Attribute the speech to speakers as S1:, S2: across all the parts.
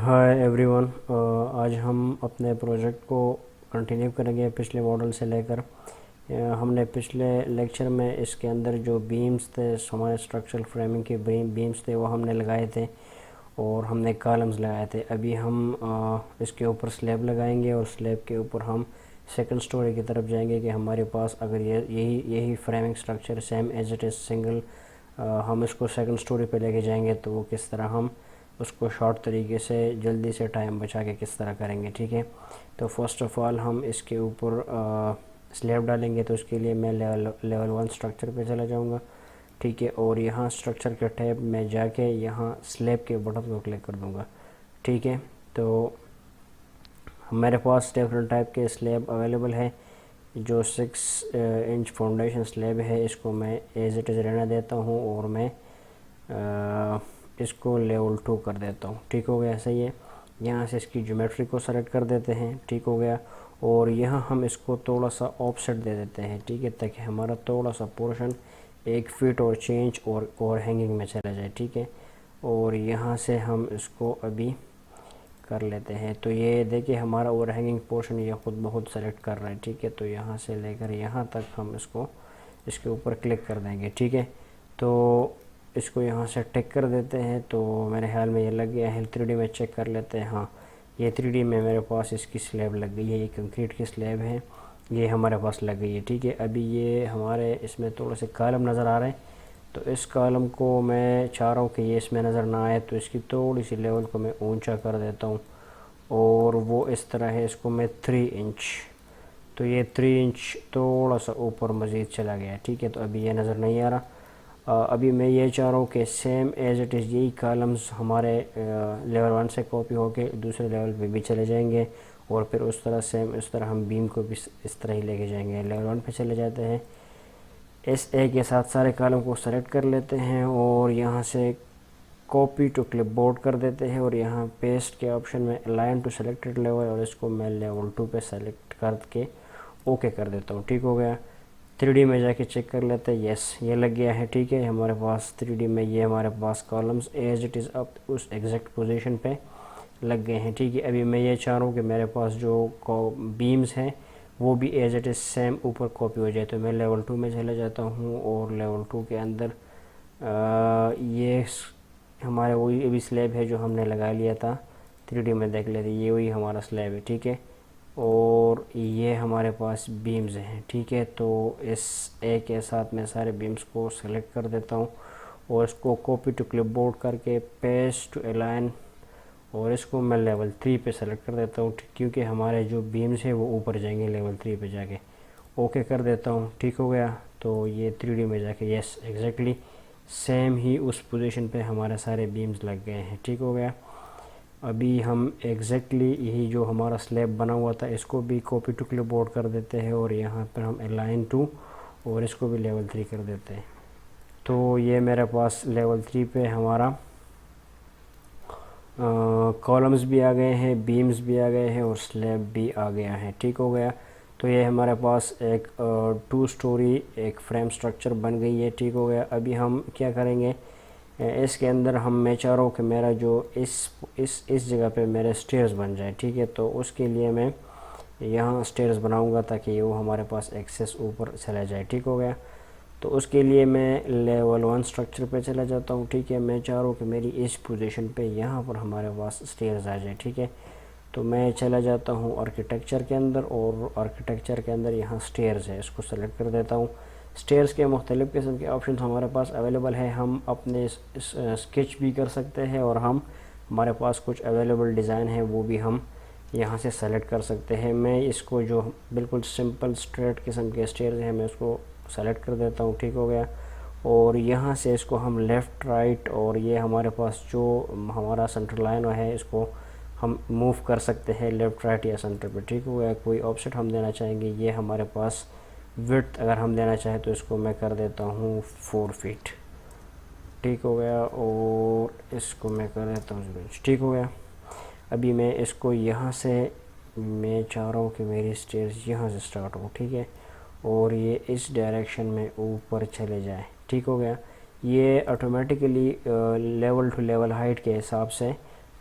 S1: Hi everyone. आज हम अपने प्रोजेक्ट को कंटिन्यू करेंगे पिछले मॉडल से लेकर। हमने पिछले लेक्चर में इसके अंदर जो बीम्स थे, हमारे स्ट्रक्चरल फ्रेमिंग के बीम्स थे, वो हमने लगाए थे और हमने कॉलम्स लगाए थे। अभी हम इसके ऊपर स्लैब लगाएंगे और स्लैब के ऊपर हम सेकंड स्टोरी की तरफ जाएंगे कि हमारे पास अगर यही framing structure same as it is single हम इसको सेकंड स्टोरी पे लेके जाएंगे तो वो किस तरह हम उसको शॉर्ट तरीके से जल्दी से टाइम बचा के किस तरह करेंगे। ठीक है, तो फर्स्ट ऑफ़ ऑल हम इसके ऊपर स्लैब डालेंगे। तो उसके लिए मैं लेवल 1 स्ट्रक्चर पे चला जाऊंगा। ठीक है, और यहाँ स्ट्रक्चर के टैब में जाके यहाँ स्लैब के बटन को क्लिक कर दूंगा। ठीक है, तो हमारे पास डिफरेंट टाइप के स्लैब अवेलेबल है। जो 6 इंच फाउंडेशन स्लैब है इसको मैं एज इट इज़ रहने देता हूँ और मैं इसको लेवल 2 कर देता हूँ। ठीक हो गया, सही है। यहाँ से इसकी ज्योमेट्री को सेलेक्ट कर देते हैं। ठीक हो गया, और यहाँ हम इसको थोड़ा सा ऑफसेट दे देते हैं। ठीक है, ताकि हमारा थोड़ा सा पोर्शन 1 फीट और चेंज और हैंगिंग में चला जाए। ठीक है, और यहाँ से हम इसको अभी कर लेते हैं। तो ये देखिए हमारा ओवर हैंगिंग पोर्शन ये खुद बहुत सेलेक्ट कर रहा है। ठीक है, तो यहाँ से लेकर यहाँ तक हम इसको इसके ऊपर क्लिक कर देंगे। ठीक है, तो इसको यहाँ से टिक कर देते हैं। तो मेरे ख्याल में ये लग गया है। 3D में चेक कर लेते हैं। हाँ, ये 3D में मेरे पास इसकी स्लैब लग गई है। ये कंक्रीट की स्लैब है, ये हमारे पास लग गई है। ठीक है, अभी ये हमारे इसमें थोड़े से कॉलम नज़र आ रहे हैं। तो इस कॉलम को मैं चाह रहा हूँ कि ये इसमें नज़र ना आए, तो इसकी थोड़ी सी लेवल को मैं ऊंचा कर देता हूँ और वो इस तरह है। इसको मैं 3 इंच, तो ये 3 इंच थोड़ा सा ऊपर मज़ीद चला गया। ठीक है, तो अभी ये नज़र नहीं आ रहा। अभी मैं ये चाह रहा हूँ कि सेम एज इट इज़ यही कॉलम्स हमारे लेवल 1 से कॉपी होके दूसरे लेवल पे भी चले जाएंगे और फिर उस तरह सेम इस तरह हम बीम को भी इस तरह ही लेके जाएंगे। लेवल 1 पे चले जाते हैं, इस ए के साथ सारे कॉलम को सेलेक्ट कर लेते हैं और यहाँ से कॉपी टू क्लिपबोर्ड कर देते हैं और यहाँ पेस्ट के ऑप्शन में अलाइन टू सेलेक्टेड लेवल और इसको मैं लेवल 2 पे सेलेक्ट करके ओके कर देता हूँ। ठीक हो गया। 3D में जाके चेक कर लेते हैं। यस, ये लग गया है। ठीक है, हमारे पास 3D में ये हमारे पास कॉलम्स एज इट इज़ अब उस एग्जैक्ट पोजीशन पे लग गए हैं। ठीक है, अभी मैं ये चाह रहा हूँ कि मेरे पास जो बीम्स हैं वो भी एज इट इज़ सेम ऊपर कॉपी हो जाए। तो मैं लेवल 2 में चले जाता हूँ और लेवल 2 के अंदर ये हमारे वही अभी स्लैब है जो हमने लगा लिया था। 3D में देख लेते, ये वही हमारा स्लैब है। ठीक है, और ये हमारे पास बीम्स हैं। ठीक है, तो इस ए के साथ मैं सारे बीम्स को सेलेक्ट कर देता हूँ और इसको कॉपी टू क्लिपबोर्ड करके पेस्ट टू अलाइन और इसको मैं लेवल 3 पे सेलेक्ट कर देता हूँ, क्योंकि हमारे जो बीम्स हैं वो ऊपर जाएंगे लेवल 3 पे जाके। ओके कर देता हूँ। ठीक हो गया, तो ये 3D में जाके यस एग्जैक्टली सेम ही उस पोजीशन पे हमारे सारे बीम्स लग गए हैं। ठीक हो गया। अभी हम एग्जैक्टली यही जो हमारा स्लैब बना हुआ था इसको भी कॉपी टू क्लिपबोर्ड कर देते हैं और यहाँ पर हम अलाइन टू और इसको भी लेवल 3 कर देते हैं। तो ये मेरे पास लेवल 3 पे हमारा कॉलम्स भी आ गए हैं, बीम्स भी आ गए हैं और स्लैब भी आ गया है। ठीक हो गया, तो ये हमारे पास एक 2 स्टोरी एक फ्रेम स्ट्रक्चर बन गई है। ठीक हो गया। अभी हम क्या करेंगे, इसके अंदर मैं चाह रहा हूँ कि मेरा जो इस जगह पे मेरे स्टेयर्स बन जाए। ठीक है, तो उसके लिए मैं यहाँ स्टेयर्स बनाऊँगा ताकि वो हमारे पास एक्सेस ऊपर चला जाए। ठीक हो गया, तो उसके लिए मैं लेवल 1 स्ट्रक्चर पे चला जाता हूँ। ठीक है, मैं चाह रहा हूँ कि मेरी इस पोजीशन पे यहाँ पर हमारे पास स्टेयर्स आ जाए। ठीक है, तो मैं चला जाता हूँ आर्किटेक्चर के अंदर और आर्किटेक्चर के अंदर यहाँ स्टेयर्स है, इसको सेलेक्ट कर देता हूँ। स्टेयर्स के मुख्तलिफ़ किस्म के ऑप्शन हमारे पास अवेलेबल है। हम अपने स्केच भी कर सकते हैं और हमारे पास कुछ अवेलेबल डिज़ाइन है वो भी हम यहाँ से सेलेक्ट कर सकते हैं। मैं इसको जो बिल्कुल सिंपल स्ट्रेट किस्म के स्टेयर्स हैं मैं उसको सेलेक्ट कर देता हूँ। ठीक हो गया, और यहाँ से इसको हम लेफ़्ट राइट और ये हमारे पास जो हमारा सेंटर लाइन है इसको हम मूव कर सकते हैं लेफ़्ट राइट या सेंटर पे। ठीक हो गया, कोई ऑफसेट हम देना चाहेंगे, ये हमारे पास विड्थ अगर हम देना चाहें तो इसको मैं कर देता हूँ 4 फीट। ठीक हो गया, और इसको मैं कर देता हूँ। ठीक हो गया। अभी मैं इसको यहाँ से मैं चाह रहा हूँ कि मेरी स्टेयर्स यहाँ से स्टार्ट हो। ठीक है, और ये इस डायरेक्शन में ऊपर चले जाए। ठीक हो गया, ये automatically level to level height के हिसाब से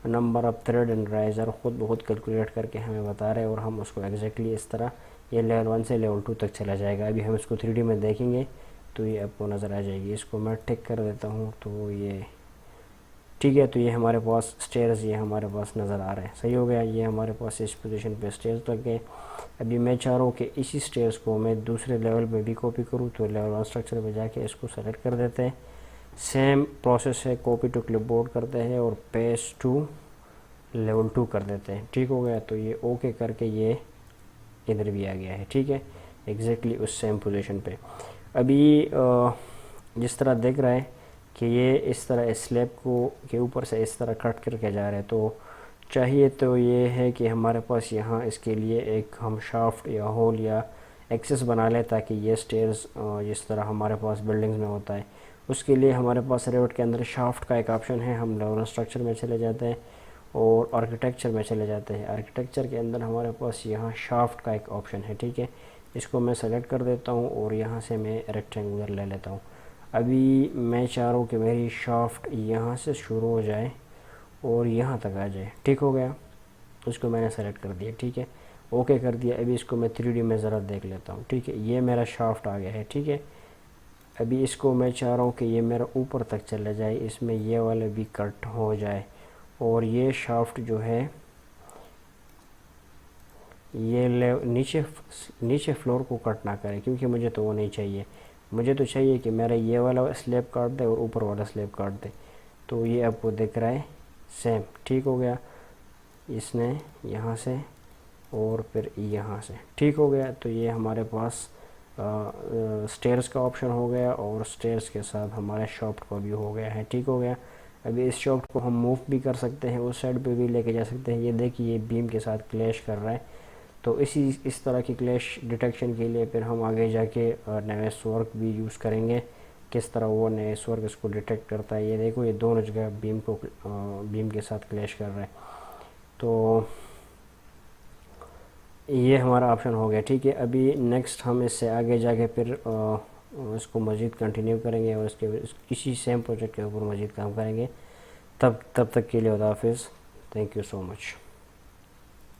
S1: number of thread and riser खुद ब खुद कैलकुलेट करके हमें बता रहे हैं, और हम उसको एग्जैक्टली इस तरह ये लेवल 1 से लेवल 2 तक चला जाएगा। अभी हम इसको 3D में देखेंगे तो ये आपको नज़र आ जाएगी। इसको मैं टिक कर देता हूँ तो ये ठीक है। तो ये हमारे पास स्टेयर्स ये हमारे पास नज़र आ रहे हैं। सही हो गया, ये हमारे पास इस पोजीशन पे स्टेयर्स लग गए। अभी मैं चाह रहा हूँ कि इसी स्टेयर्स को मैं दूसरे लेवल पे भी कॉपी करूँ, तो लेवल 1 स्ट्रक्चर पे जाके इसको सेलेक्ट कर देते हैं। सेम प्रोसेस है, कॉपी टू क्लिपबोर्ड करते हैं और पेस्ट टू लेवल 2 कर देते हैं। ठीक हो गया, तो ये ओके करके ये इधर भी आ गया है। ठीक है, एग्जैक्टली उस सेम पोजीशन पे। अभी जिस तरह देख रहा है कि ये इस तरह स्लैब को के ऊपर से इस तरह कट करके जा रहे हैं, तो चाहिए तो ये है कि हमारे पास यहाँ इसके लिए एक हम शाफ्ट या होल या एक्सेस बना लें, ताकि ये स्टेयर्स जिस तरह हमारे पास बिल्डिंग्स में होता है। उसके लिए हमारे पास रेवट के अंदर शाफ्ट का एक ऑप्शन है। हम लेवल स्ट्रक्चर में चले जाते हैं और आर्किटेक्चर में चले जाते हैं। आर्किटेक्चर के अंदर हमारे पास यहाँ शाफ्ट का एक ऑप्शन है। ठीक है, इसको मैं सेलेक्ट कर देता हूँ और यहाँ से मैं रेक्टेंगुलर ले लेता हूँ। अभी मैं चाह रहा हूँ कि मेरी शाफ्ट यहाँ से शुरू हो जाए और यहाँ तक आ जाए। ठीक हो गया, उसको मैंने सेलेक्ट कर दिया। ठीक है, ओके कर दिया। अभी इसको मैं 3D में ज़रा देख लेता हूँ। ठीक है, ये मेरा शाफ्ट आ गया है। ठीक है, अभी इसको मैं चाह रहा हूँ कि ये मेरा ऊपर तक चला जाए, इसमें ये वाला भी कट हो जाए, और ये शाफ्ट जो है ये नीचे फ्लोर को कट ना करे, क्योंकि मुझे तो वो नहीं चाहिए। मुझे तो चाहिए कि मेरा ये वाला स्लैब काट दे और ऊपर वाला स्लैब काट दे। तो ये आपको दिख रहा है सेम। ठीक हो गया, इसने यहाँ से और फिर यहाँ से। ठीक हो गया, तो ये हमारे पास स्टेयर्स का ऑप्शन हो गया और स्टेयर्स के साथ हमारे शाफ्ट का भी हो गया है। ठीक हो गया, अभी इस शाफ्ट को हम मूव भी कर सकते हैं, उस साइड पे भी लेके जा सकते हैं। ये देखिए ये बीम के साथ क्लैश कर रहा है, तो इस तरह की क्लैश डिटेक्शन के लिए फिर हम आगे जाके नेवेस वर्क भी यूज़ करेंगे, किस तरह वो नेवेस वर्क इसको डिटेक्ट करता है। ये देखो ये दोनों जगह बीम के साथ क्लैश कर रहा है, तो ये हमारा ऑप्शन हो गया। ठीक है, अभी नेक्स्ट हम इससे आगे जाके फिर इसको मज़ीद कंटिन्यू करेंगे और इसी सेम प्रोजेक्ट के ऊपर मज़ीद काम करेंगे। तब तक के लिए खुदा हाफिज़। Thank you so much.